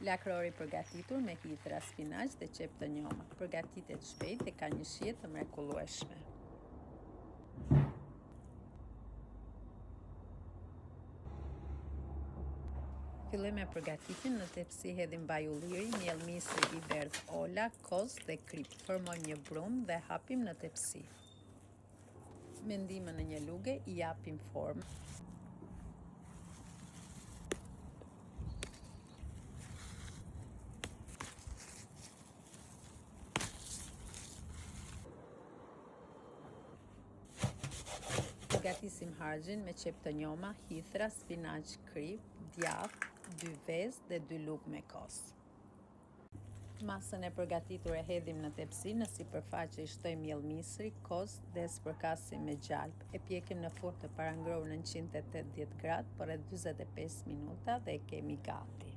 Lakrori përgatitur me hithra, spinaq dhe qep të njoma. Përgatitet shpejt dhe ka një shije të mrekullueshme. Filloj me përgatitjen. Në tepsi hedhim vaj ulliri, miell misri, biber, ola, koz dhe krip. Formojmë një brumë dhe hapim në tepsi. Me ndihmën e një luge i japim formë. Përgatisim harxhin me qep të njoma, hithra, spinaq, krip, djath, 2 vezë dhe 2 lugë me kos. Masën e përgatitur e hedhim në tepsi, në sipërfaqe i shtojmë miell misri, koz dhe spërkasim me gjalp. E pjekim në furrë të parangrohur në 180 gradë për rreth 45 minuta dhe e kemi gati.